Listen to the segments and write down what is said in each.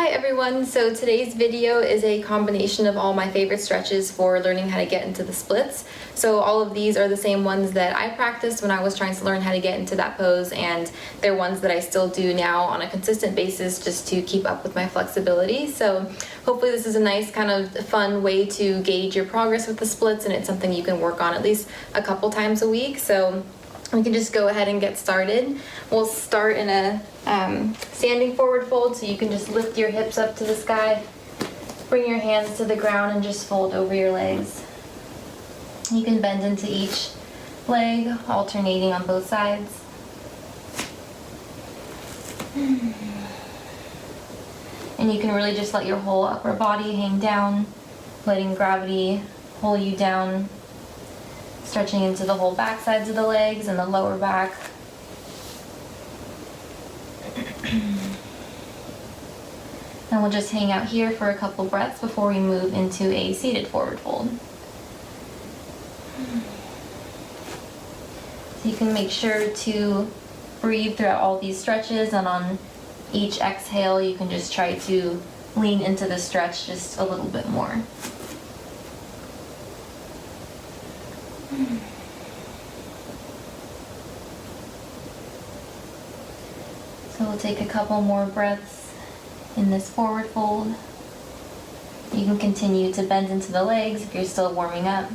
Hi everyone, so today's video is a combination of all my favorite stretches for learning how to get into the splits. So all of these are the same ones that I practiced when I was trying to learn how to get into that pose, and they're ones that I still do now on a consistent basis just to keep up with my flexibility. So hopefully this is a nice kind of fun way to gauge your progress with the splits, and it's something you can work on at least a couple times a week. So we can just go ahead and get started. We'll start in a standing forward fold, so you can just lift your hips up to the sky, bring your hands to the ground, and just fold over your legs. You can bend into each leg, alternating on both sides. And you can really just let your whole upper body hang down, letting gravity pull you down, stretching into the whole back sides of the legs and the lower back. And we'll just hang out here for a couple breaths before we move into a seated forward fold. So you can make sure to breathe throughout all these stretches, and on each exhale you can just try to lean into the stretch just a little bit more. So we'll take a couple more breaths in this forward fold. You can continue to bend into the legs if you're still warming up.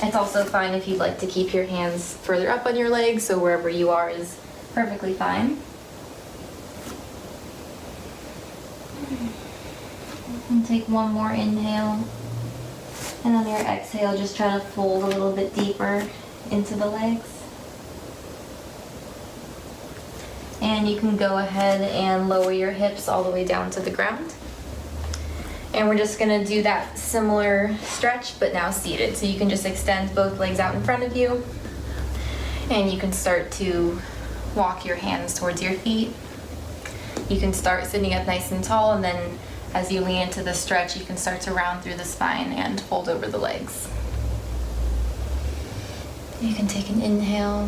It's also fine if you'd like to keep your hands further up on your legs, so wherever you are is perfectly fine. And take one more inhale, and on your exhale just try to fold a little bit deeper into the legs. And you can go ahead and lower your hips all the way down to the ground. And we're just gonna do that similar stretch, but now seated. So you can just extend both legs out in front of you, and you can start to walk your hands towards your feet. You can start sitting up nice and tall, and then as you lean into the stretch, you can start to round through the spine and fold over the legs. You can take an inhale,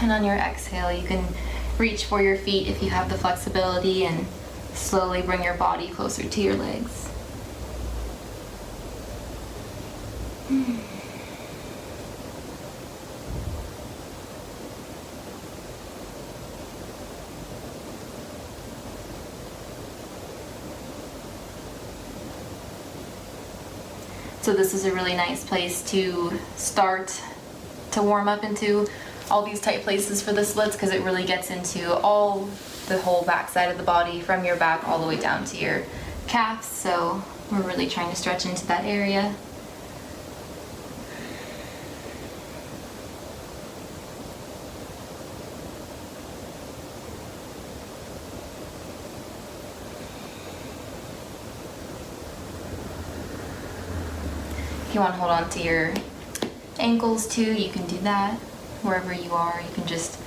and on your exhale, you can reach for your feet if you have the flexibility, and slowly bring your body closer to your legs. So this is a really nice place to start to warm up into all these tight places for the splits, because it really gets into the whole back side of the body, from your back all the way down to your calves. So we're really trying to stretch into that area. If you want to hold on to your ankles too, you can do that. Wherever you are, you can just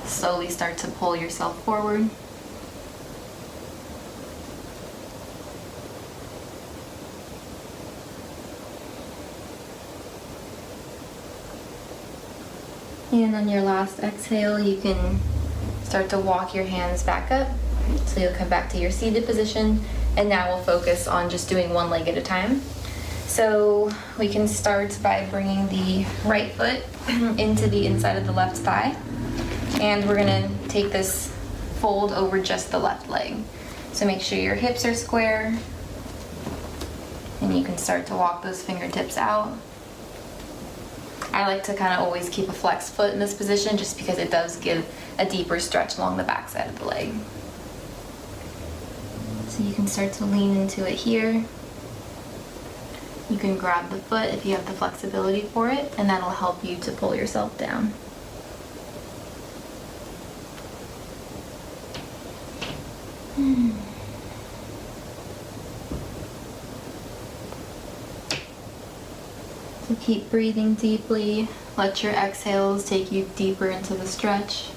slowly start to pull yourself forward. And on your last exhale, you can start to walk your hands back up. So you'll come back to your seated position, and now we'll focus on just doing one leg at a time. So we can start by bringing the right foot into the inside of the left thigh, and we're gonna take this fold over just the left leg. So make sure your hips are square, and you can start to walk those fingertips out. I like to kind of always keep a flexed foot in this position, just because it does give a deeper stretch along the back side of the leg. So you can start to lean into it here. You can grab the foot if you have the flexibility for it, and that'll help you to pull yourself down. So keep breathing deeply. Let your exhales take you deeper into the stretch.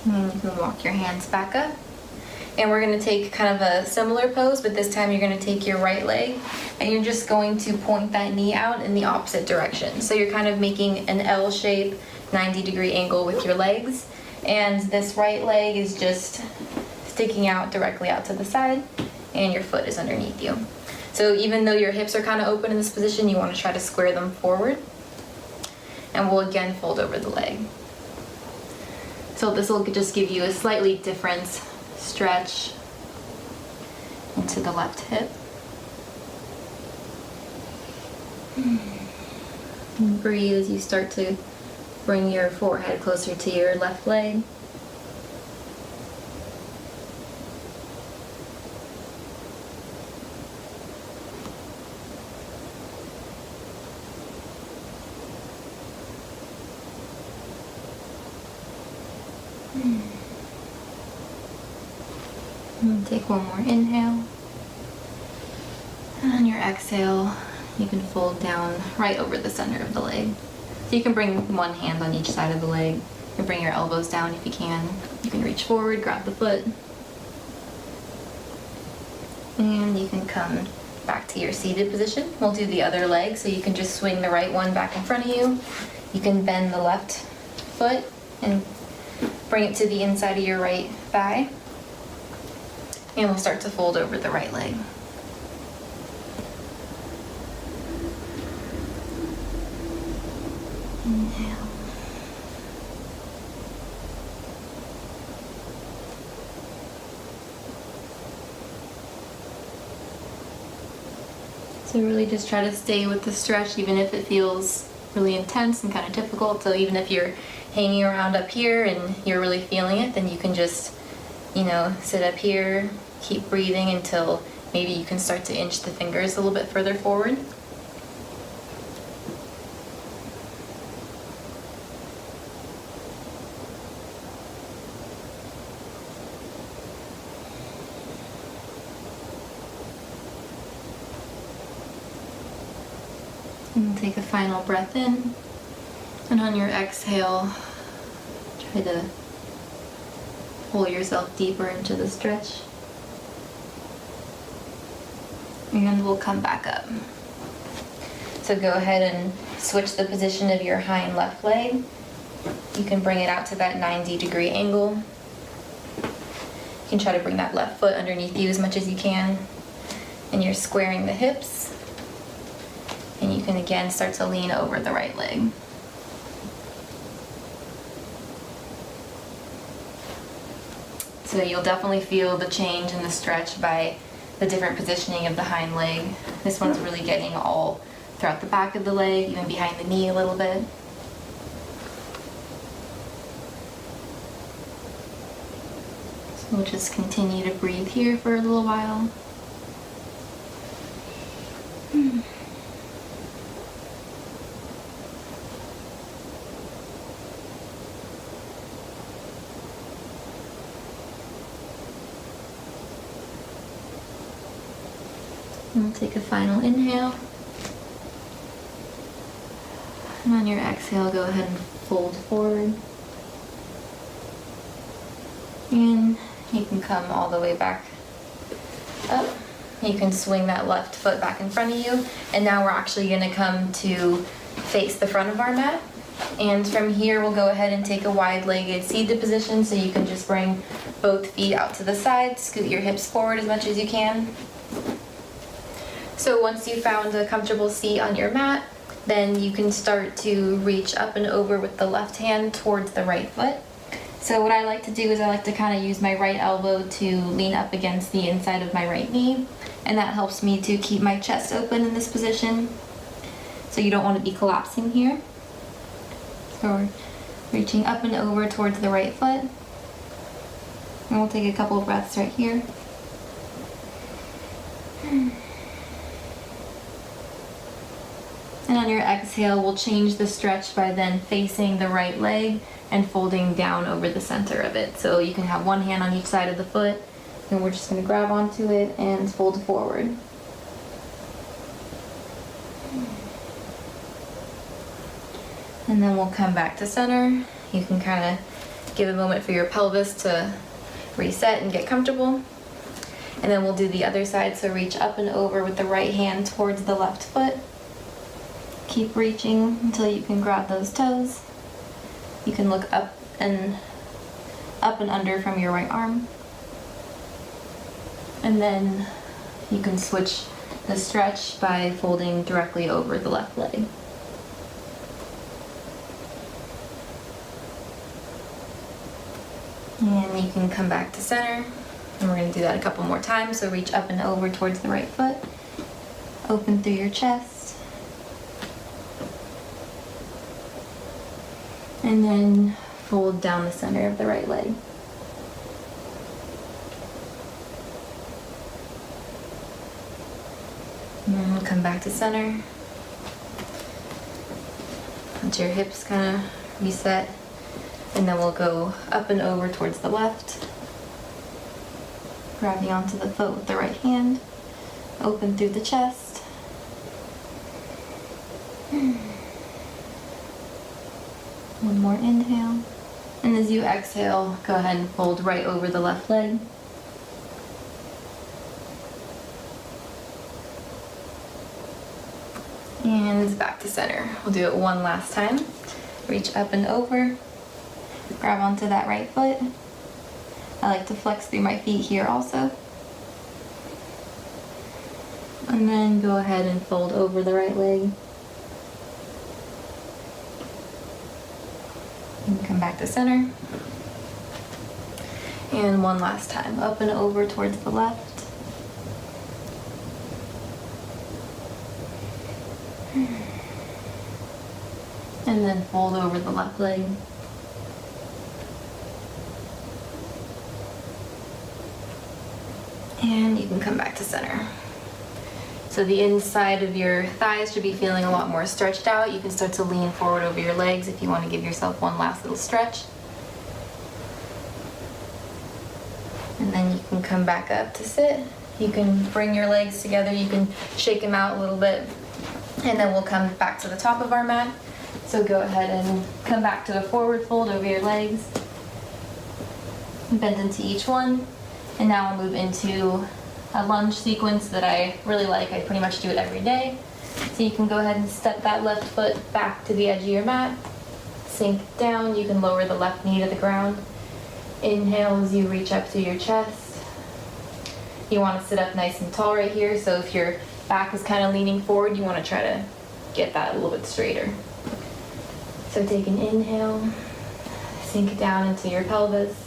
And you can walk your hands back up. And we're gonna take kind of a similar pose, but this time you're gonna take your right leg and you're just going to point that knee out in the opposite direction. So you're kind of making an L shape, 90-degree angle with your legs. And this right leg is just sticking out directly out to the side, and your foot is underneath you. So even though your hips are kind of open in this position, you want to try to square them forward. And we'll again fold over the leg. So this will just give you a slightly different stretch into the left hip. And breathe as you start to bring your forehead closer to your left leg. And take one more inhale. And on your exhale, you can fold down right over the center of the leg. So you can bring one hand on each side of the leg. You can bring your elbows down if you can. You can reach forward, grab the foot. And you can come back to your seated position. We'll do the other leg, so you can just swing the right one back in front of you. You can bend the left foot and bring it to the inside of your right thigh. And we'll start to fold over the right leg. Inhale. So really just try to stay with the stretch even if it feels really intense and kind of difficult. So even if you're hanging around up here and you're really feeling it, then you can just, sit up here, keep breathing until maybe you can start to inch the fingers a little bit further forward. And take a final breath in. And on your exhale, try to pull yourself deeper into the stretch. And we'll come back up. So go ahead and switch the position of your hind left leg. You can bring it out to that 90-degree angle. You can try to bring that left foot underneath you as much as you can. And you're squaring the hips. And you can again start to lean over the right leg. So you'll definitely feel the change in the stretch by the different positioning of the hind leg. This one's really getting all throughout the back of the leg, even behind the knee a little bit. So we'll just continue to breathe here for a little while. And we'll take a final inhale. And on your exhale, go ahead and fold forward. And you can come all the way back up. You can swing that left foot back in front of you. And now we're actually going to come to face the front of our mat. And from here, we'll go ahead and take a wide-legged seated position. So you can just bring both feet out to the side, scoot your hips forward as much as you can. So once you found a comfortable seat on your mat, then you can start to reach up and over with the left hand towards the right foot. So what I like to do is I like to kind of use my right elbow to lean up against the inside of my right knee, and that helps me to keep my chest open in this position. So you don't want to be collapsing here. So we're reaching up and over towards the right foot. And we'll take a couple of breaths right here. And on your exhale, we'll change the stretch by then facing the right leg and folding down over the center of it. So you can have one hand on each side of the foot, and we're just going to grab onto it and fold forward. And then we'll come back to center. You can kind of give a moment for your pelvis to reset and get comfortable. And then we'll do the other side, so reach up and over with the right hand towards the left foot. Keep reaching until you can grab those toes. You can look up and under from your right arm. And then you can switch the stretch by folding directly over the left leg. And you can come back to center. And we're going to do that a couple more times. So reach up and over towards the right foot. Open through your chest. And then fold down the center of the right leg. And then come back to center. Let your hips kind of reset. And then we'll go up and over towards the left. Grabbing onto the foot with the right hand. Open through the chest. One more inhale. And as you exhale, go ahead and fold right over the left leg. And back to center. We'll do it one last time. Reach up and over. Grab onto that right foot. I like to flex through my feet here also. And then go ahead and fold over the right leg. And come back to center. And one last time, up and over towards the left. And then fold over the left leg. And you can come back to center. So the inside of your thighs should be feeling a lot more stretched out. You can start to lean forward over your legs if you want to give yourself one last little stretch. And then you can come back up to sit. You can bring your legs together. You can shake them out a little bit. And then we'll come back to the top of our mat. So go ahead and come back to a forward fold over your legs. Bend into each one. And now we'll move into a lunge sequence that I really like. I pretty much do it every day. So you can go ahead and step that left foot back to the edge of your mat. Sink down. You can lower the left knee to the ground. Inhale as you reach up to your chest. You want to sit up nice and tall right here. So if your back is kind of leaning forward, you want to try to get that a little bit straighter. So take an inhale. Sink down into your pelvis.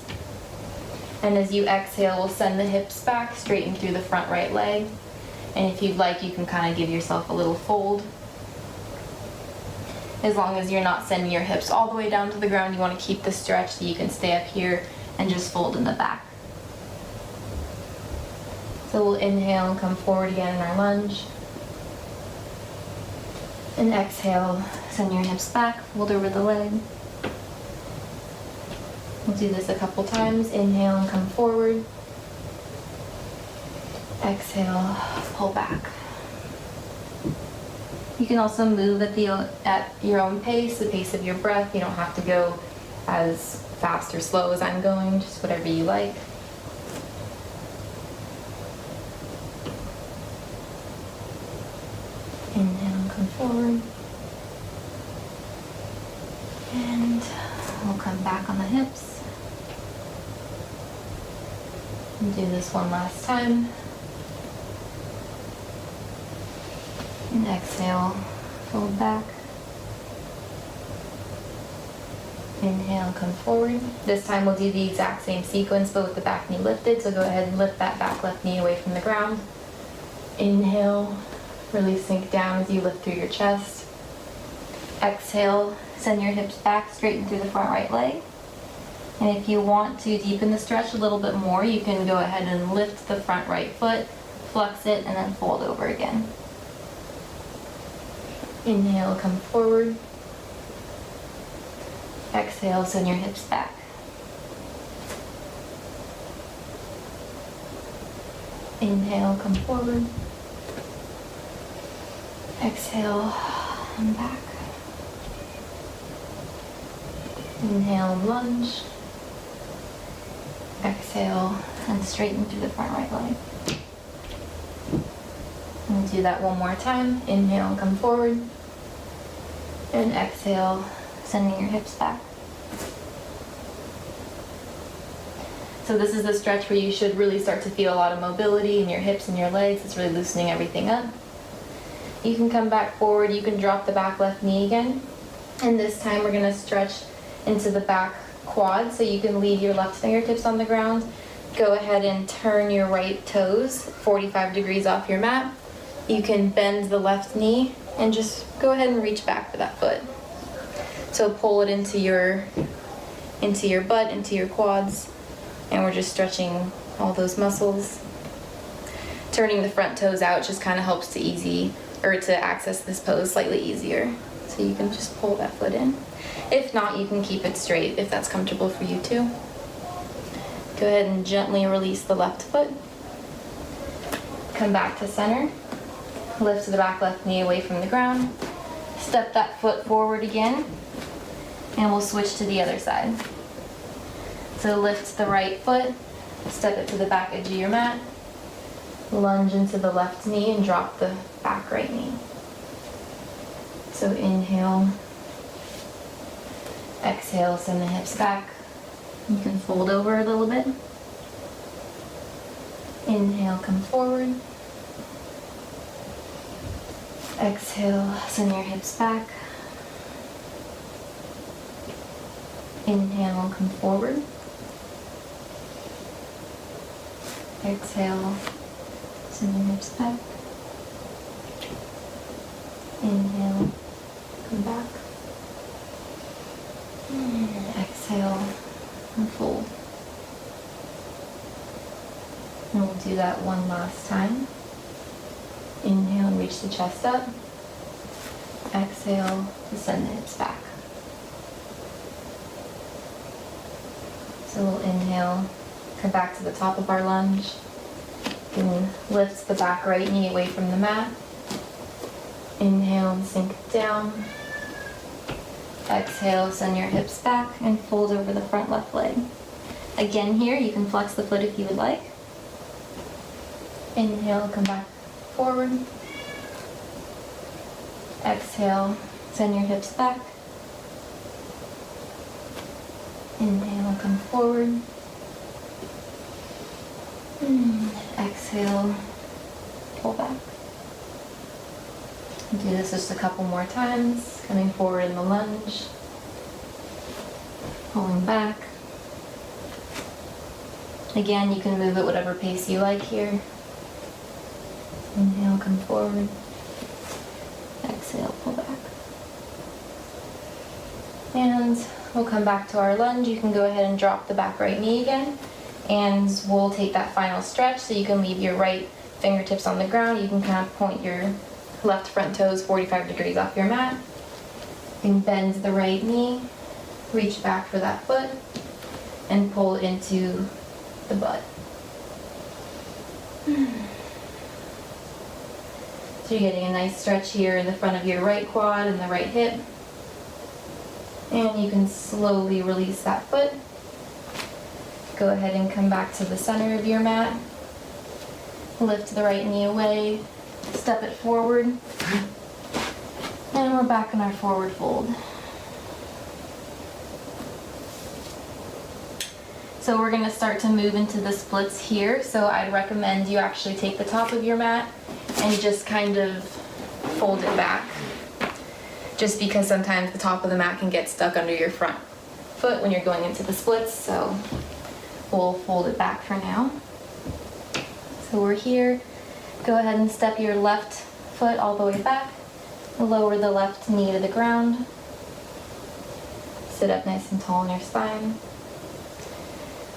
And as you exhale, we'll send the hips back, straighten through the front right leg. And if you'd like, you can kind of give yourself a little fold. As long as you're not sending your hips all the way down to the ground, you want to keep the stretch so you can stay up here and just fold in the back. So we'll inhale and come forward again in our lunge. And exhale, send your hips back, fold over the leg. We'll do this a couple times. Inhale and come forward. Exhale, pull back. You can also move at your own pace, the pace of your breath. You don't have to go as fast or slow as I'm going, just whatever you like. Inhale and come forward. And we'll come back on the hips. And do this one last time. And exhale, fold back. Inhale, come forward. This time we'll do the exact same sequence, but with the back knee lifted. So go ahead and lift that back left knee away from the ground. Inhale, really sink down as you lift through your chest. Exhale, send your hips back, straighten through the front right leg. And if you want to deepen the stretch a little bit more, you can go ahead and lift the front right foot, flex it, and then fold over again. Inhale, come forward. Exhale, send your hips back. Inhale, come forward. Exhale, and back. Inhale, lunge. Exhale. exhale, and straighten through the front right leg. And do that one more time. Inhale and come forward. And exhale, sending your hips back. So this is the stretch where you should really start to feel a lot of mobility in your hips and your legs. It's really loosening everything up. You can come back forward. You can drop the back left knee again. And this time we're gonna stretch into the back quad. So you can leave your left fingertips on the ground. Go ahead and turn your right toes 45 degrees off your mat. You can bend the left knee and just go ahead and reach back for that foot. So pull it into your butt, into your quads, and we're just stretching all those muscles. Turning the front toes out just kind of helps to access this pose slightly easier. So you can just pull that foot in. If not, you can keep it straight if that's comfortable for you too. Go ahead and gently release the left foot. Come back to center. Lift the back left knee away from the ground. Step that foot forward again, and we'll switch to the other side. So lift the right foot, step it to the back edge of your mat, lunge into the left knee and drop the back right knee. So inhale, exhale, send the hips back. You can fold over a little bit. Inhale, come forward. Exhale, send your hips back. Inhale, come forward. Exhale, send your hips back. Inhale, come back. Exhale, and fold. And we'll do that one last time. Inhale and reach the chest up. Exhale to send the hips back. So we'll inhale, come back to the top of our lunge. You can lift the back right knee away from the mat. Inhale and sink it down. Exhale, send your hips back and fold over the front left leg. Again here, you can flex the foot if you would like. Inhale, come back forward. Exhale, send your hips back. Inhale, come forward. Exhale, pull back. Do this just a couple more times, coming forward in the lunge, pulling back. Again, you can move at whatever pace you like here. Inhale, come forward. Exhale, pull back. And we'll come back to our lunge. You can go ahead and drop the back right knee again. And we'll take that final stretch, so you can leave your right fingertips on the ground. You can kind of point your left front toes 45 degrees off your mat. You can bend the right knee, reach back for that foot, and pull into the butt. So you're getting a nice stretch here in the front of your right quad and the right hip. And you can slowly release that foot. Go ahead and come back to the center of your mat. Lift the right knee away, step it forward, and we're back in our forward fold. So we're gonna start to move into the splits here. So I'd recommend you actually take the top of your mat and just kind of fold it back. Just because sometimes the top of the mat can get stuck under your front foot when you're going into the splits, so we'll fold it back for now. So we're here. Go ahead and step your left foot all the way back. Lower the left knee to the ground. Sit up nice and tall on your spine.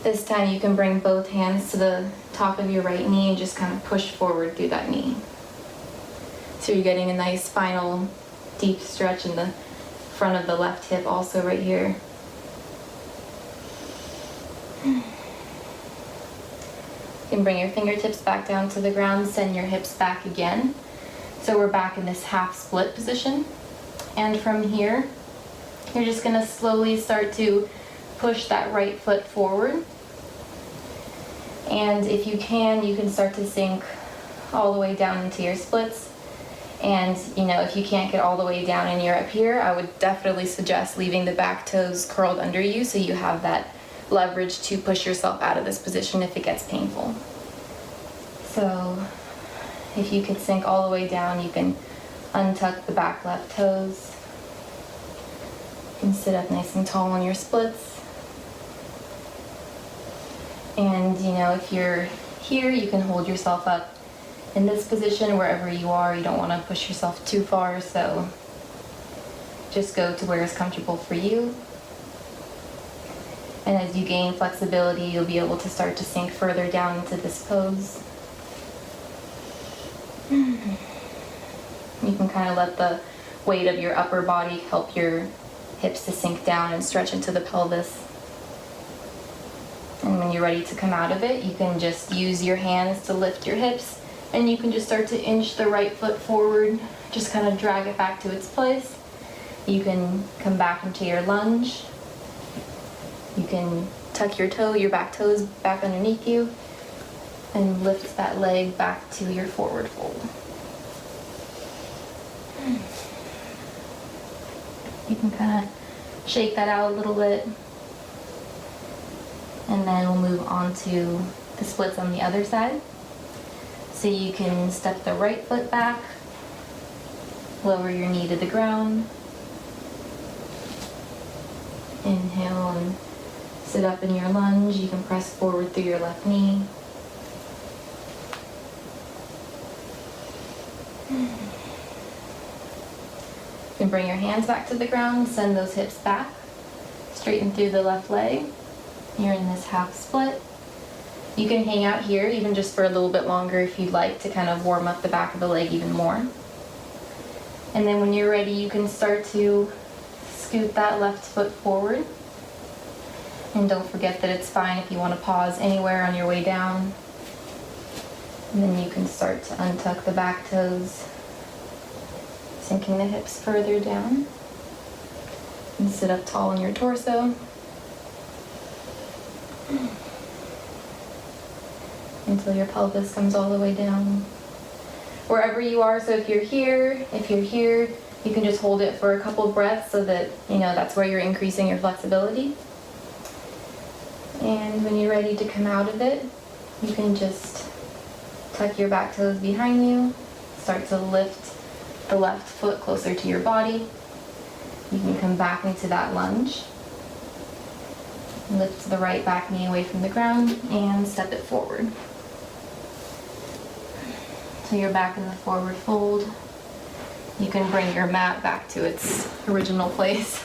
This time you can bring both hands to the top of your right knee and just kind of push forward through that knee. So you're getting a nice final deep stretch in the front of the left hip also right here. You can bring your fingertips back down to the ground, send your hips back again. So we're back in this half split position. And from here, you're just gonna slowly start to push that right foot forward. And if you can start to sink all the way down into your splits. And if you can't get all the way down and you're up here, I would definitely suggest leaving the back toes curled under you so you have that leverage to push yourself out of this position if it gets painful. So if you could sink all the way down, you can untuck the back left toes. You can sit up nice and tall on your splits. And if you're here, you can hold yourself up in this position wherever you are. You don't want to push yourself too far, so just go to where is comfortable for you. And as you gain flexibility, you'll be able to start to sink further down into this pose. You can kind of let the weight of your upper body help your hips to sink down and stretch into the pelvis. And when you're ready to come out of it, you can just use your hands to lift your hips, and you can just start to inch the right foot forward, just kind of drag it back to its place. You can come back into your lunge. You can tuck your back toes back underneath you, and lift that leg back to your forward fold. You can kind of shake that out a little bit. And then we'll move on to the splits on the other side. So you can step the right foot back, lower your knee to the ground. Inhale and sit up in your lunge. You can press forward through your left knee. You can bring your hands back to the ground, send those hips back, straighten through the left leg. You're in this half split. You can hang out here even just for a little bit longer if you'd like to kind of warm up the back of the leg even more. And then when you're ready, you can start to scoot that left foot forward. And don't forget that it's fine if you want to pause anywhere on your way down. And then you can start to untuck the back toes, sinking the hips further down. And sit up tall on your torso. Until your pelvis comes all the way down. Wherever you are, so if you're here, you can just hold it for a couple breaths so that, that's where you're increasing your flexibility. And when you're ready to come out of it, you can just tuck your back toes behind you, start to lift the left foot closer to your body. You can come back into that lunge. Lift the right back knee away from the ground and step it forward. So you're back in the forward fold. You can bring your mat back to its original place.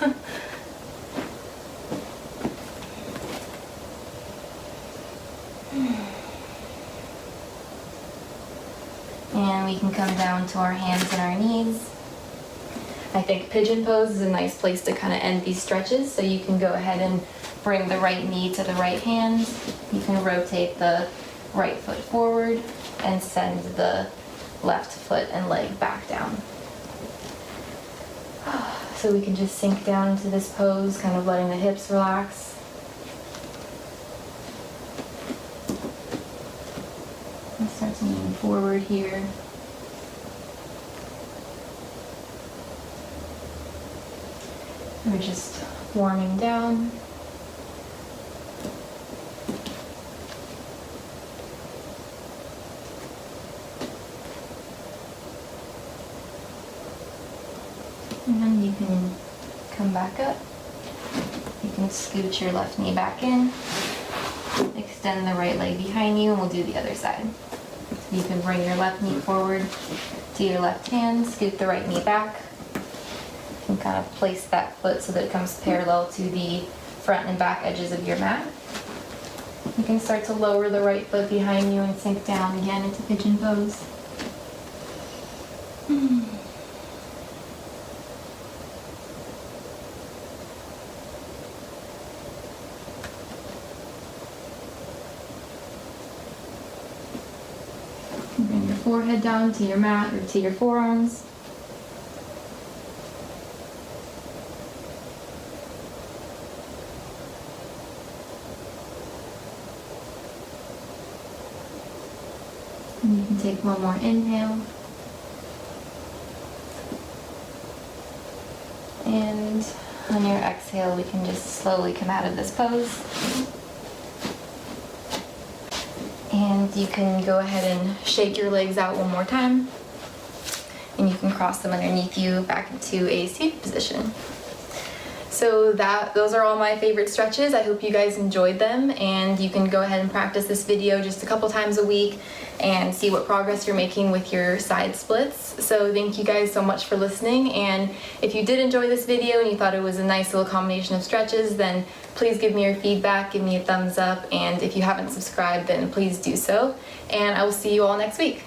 And we can come down to our hands and our knees. I think pigeon pose is a nice place to kind of end these stretches, so you can go ahead and bring the right knee to the right hand. You can rotate the right foot forward and send the left foot and leg back down. So we can just sink down into this pose, kind of letting the hips relax. And start to move forward here. We're just warming down. And then you can come back up. You can scoot your left knee back in. Extend the right leg behind you, and we'll do the other side. You can bring your left knee forward to your left hand, scoot the right knee back. You can kind of place that foot so that it comes parallel to the front and back edges of your mat. You can start to lower the right foot behind you and sink down again into pigeon pose. Bring your forehead down to your mat or to your forearms. And you can take one more inhale. And on your exhale, we can just slowly come out of this pose. And you can go ahead and shake your legs out one more time. And you can cross them underneath you back into a seated position. So those are all my favorite stretches. I hope you guys enjoyed them, and you can go ahead and practice this video just a couple times a week and see what progress you're making with your side splits. So thank you guys so much for listening, and if you did enjoy this video and you thought it was a nice little combination of stretches, then please give me your feedback, give me a thumbs up, and if you haven't subscribed, then please do so, and I will see you all next week.